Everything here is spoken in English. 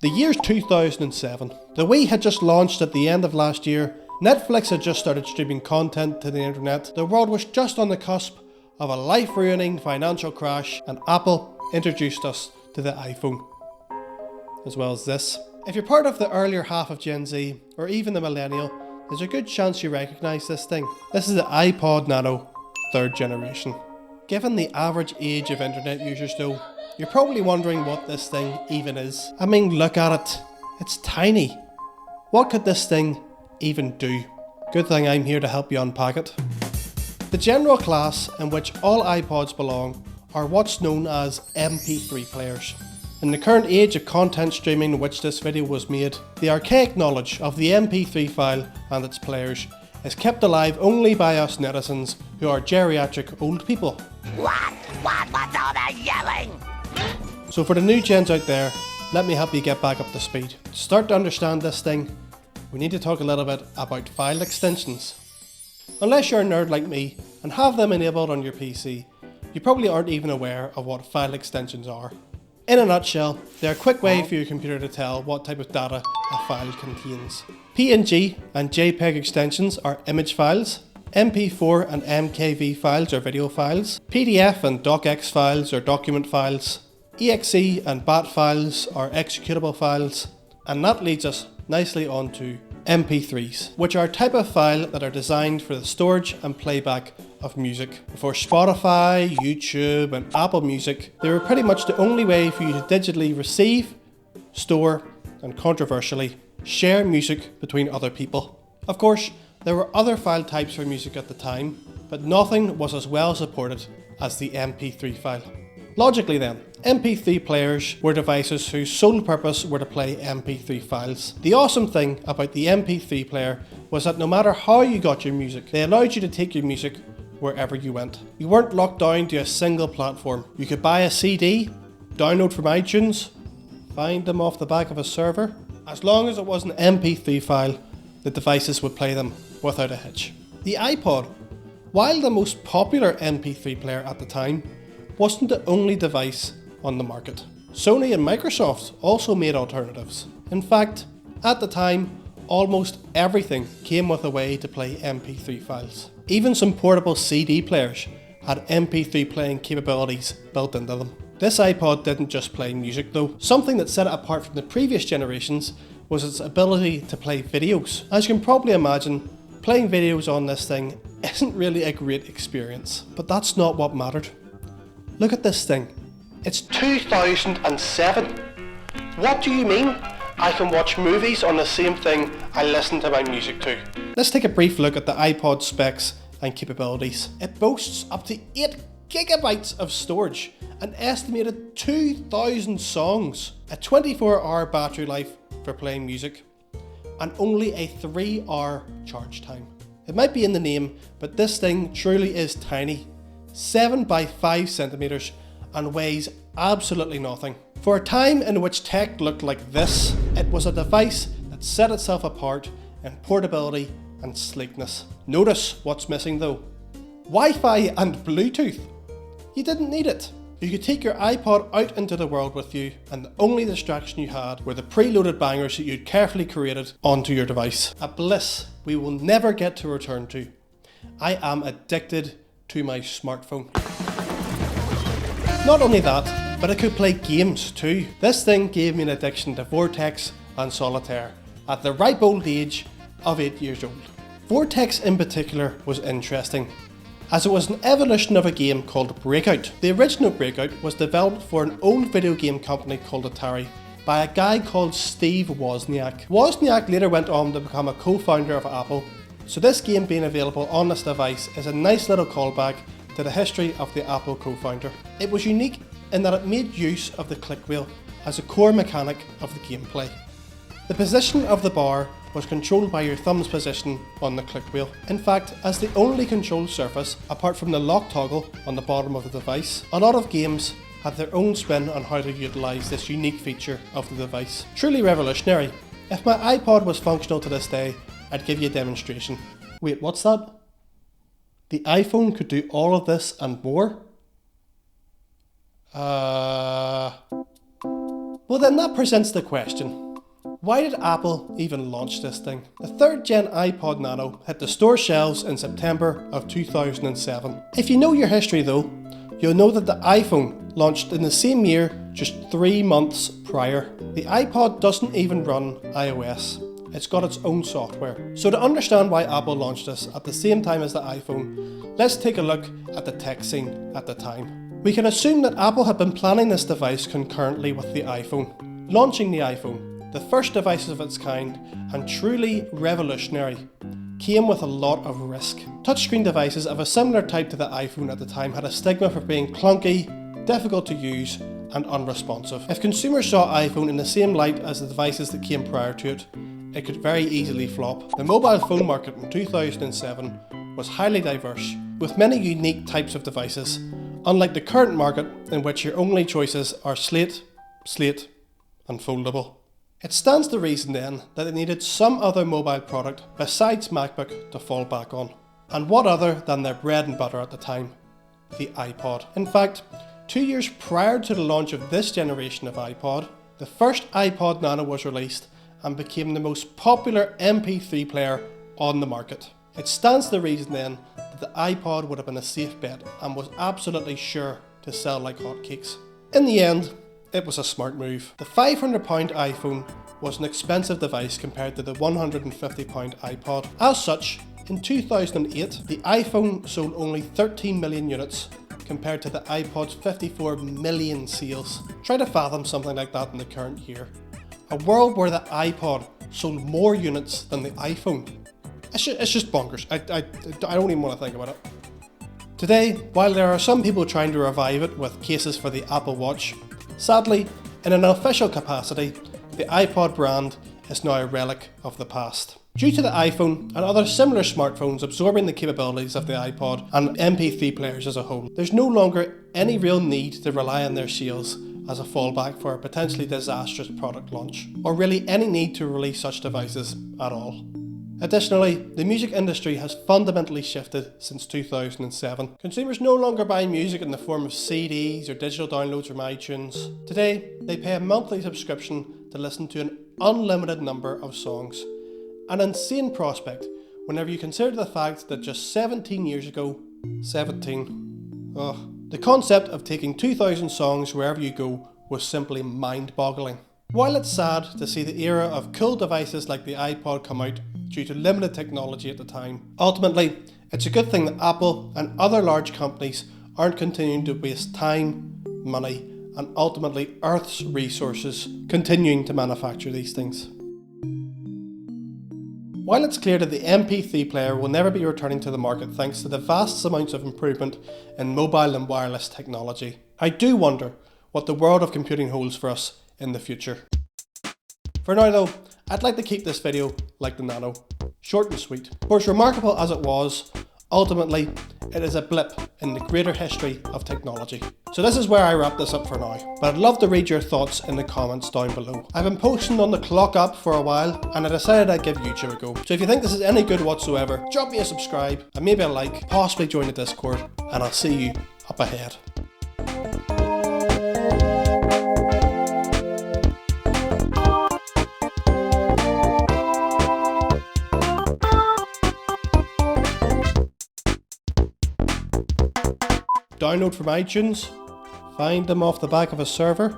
The year's 2007. The Wii had just launched at the end of last year, Netflix had just started streaming content to the internet, the world was just on the cusp of a life-ruining financial crash, and Apple introduced us to the iPhone. As well as this. If you're part of the earlier half of Gen Z, or even the millennial, there's a good chance you recognise this thing. This is the iPod Nano, 3rd generation. Given the average age of internet users though, you're probably wondering what this thing even is. I mean, look at it. It's tiny. What could this thing even do? Good thing I'm here to help you unpack it. The general class in which all iPods belong are what's known as MP3 players. In the current age of content streaming in which this video was made, the archaic knowledge of the MP3 file and its players is kept alive only by us netizens who are geriatric old people. What's all that yelling? So for the new gens out there, let me help you get back up to speed. To start to understand this thing, we need to talk a little bit about file extensions. Unless you're a nerd like me and have them enabled on your PC, you probably aren't even aware of what file extensions are. In a nutshell, they're a quick way for your computer to tell what type of data a file contains. PNG and JPEG extensions are image files, MP4 and MKV files are video files, PDF and DocX files are document files, EXE and BAT files are executable files, and that leads us nicely on to MP3s, which are a type of file that are designed for the storage and playback of music. Before Spotify, YouTube and Apple Music, they were pretty much the only way for you to digitally receive, store and controversially share music between other people. Of course, there were other file types for music at the time, but nothing was as well supported as the MP3 file. Logically then, MP3 players were devices whose sole purpose were to play MP3 files. The awesome thing about the MP3 player was that no matter how you got your music, they allowed you to take your music wherever you went. You weren't locked down to a single platform. You could buy a CD, download from iTunes, find them off the back of a server. As long as it was an MP3 file, the devices would play them without a hitch. The iPod, while the most popular MP3 player at the time, wasn't the only device on the market. Sony and Microsoft also made alternatives. In fact, at the time, almost everything came with a way to play MP3 files. Even some portable CD players had MP3 playing capabilities built into them. This iPod didn't just play music though. Something that set it apart from the previous generations was its ability to play videos. As you can probably imagine, playing videos on this thing isn't really a great experience, but that's not what mattered. Look at this thing. It's 2007. What do you mean? I can watch movies on the same thing I listen to my music to. Let's take a brief look at the iPod specs and capabilities. It boasts up to 8 gigabytes of storage, an estimated 2,000 songs, a 24-hour battery life for playing music, and only a 3-hour charge time. It might be in the name, but this thing truly is tiny. 7 by 5 centimeters and weighs absolutely nothing. For a time in which tech looked like this, it was a device that set itself apart in portability and sleekness. Notice what's missing though. Wi-Fi and Bluetooth. You didn't need it. You could take your iPod out into the world with you, and the only distraction you had were the preloaded bangers that you'd carefully created onto your device. A bliss we will never get to return to. I am addicted to my smartphone. Not only that, but I could play games too. This thing gave me an addiction to Vortex and Solitaire at the ripe old age of 8 years old. Vortex in particular was interesting, as it was an evolution of a game called Breakout. The original Breakout was developed for an old video game company called Atari by a guy called Steve Wozniak. Wozniak later went on to become a co-founder of Apple, so this game being available on this device is a nice little callback to the history of the Apple co-founder. It was unique in that it made use of the click wheel as a core mechanic of the gameplay. The position of the bar was controlled by your thumb's position on the click wheel. In fact, as the only control surface apart from the lock toggle on the bottom of the device, a lot of games had their own spin on how to utilise this unique feature of the device. Truly revolutionary. If my iPod was functional to this day, I'd give you a demonstration. Wait, what's that? The iPhone could do all of this and more? Well then that presents the question. Why did Apple even launch this thing? The 3rd gen iPod Nano hit the store shelves in September of 2007. If you know your history though, you'll know that the iPhone launched in the same year, just 3 months prior. The iPod doesn't even run iOS. It's got its own software. So to understand why Apple launched this at the same time as the iPhone, let's take a look at the tech scene at the time. We can assume that Apple had been planning this device concurrently with the iPhone. Launching the iPhone, the first device of its kind and truly revolutionary, came with a lot of risk. Touchscreen devices of a similar type to the iPhone at the time had a stigma for being clunky, difficult to use and unresponsive. If consumers saw iPhone in the same light as the devices that came prior to it, it could very easily flop. The mobile phone market in 2007 was highly diverse, with many unique types of devices, unlike the current market in which your only choices are slate, and foldable. It stands to reason then that it needed some other mobile product besides MacBook to fall back on. And what other than their bread and butter at the time, the iPod. In fact, 2 years prior to the launch of this generation of iPod, the first iPod Nano was released and became the most popular MP3 player on the market. It stands to reason then that the iPod would have been a safe bet and was absolutely sure to sell like hotcakes. In the end, it was a smart move. The £500 iPhone was an expensive device compared to the £150 iPod. As such, in 2008, the iPhone sold only 13 million units compared to the iPod's 54 million sales. Try to fathom something like that in the current year. A world where the iPod sold more units than the iPhone. It's just bonkers. I don't even want to think about it. Today, while there are some people trying to revive it with cases for the Apple Watch, sadly, in an official capacity, the iPod brand is now a relic of the past. Due to the iPhone and other similar smartphones absorbing the capabilities of the iPod and MP3 players as a whole, there's no longer any real need to rely on their sales as a fallback for a potentially disastrous product launch, or really any need to release such devices at all. Additionally, the music industry has fundamentally shifted since 2007. Consumers no longer buy music in the form of CDs or digital downloads from iTunes. Today, they pay a monthly subscription to listen to an unlimited number of songs. An insane prospect whenever you consider the fact that just 17 years ago, the concept of taking 2,000 songs wherever you go was simply mind-boggling. While it's sad to see the era of cool devices like the iPod come out due to limited technology at the time, ultimately, it's a good thing that Apple and other large companies aren't continuing to waste time, money, and ultimately Earth's resources continuing to manufacture these things. While it's clear that the MP3 player will never be returning to the market thanks to the vast amounts of improvement in mobile and wireless technology, I do wonder what the world of computing holds for us in the future. For now though, I'd like to keep this video like the Nano, short and sweet. For as remarkable as it was, ultimately it is a blip in the greater history of technology. So this is where I wrap this up for now, but I'd love to read your thoughts in the comments down below. I've been posting on the Clock app for a while and I decided I'd give YouTube a go. So if you think this is any good whatsoever, drop me a subscribe and maybe a like, possibly join the Discord, and I'll see you up ahead. Download from iTunes, find them off the back of a server,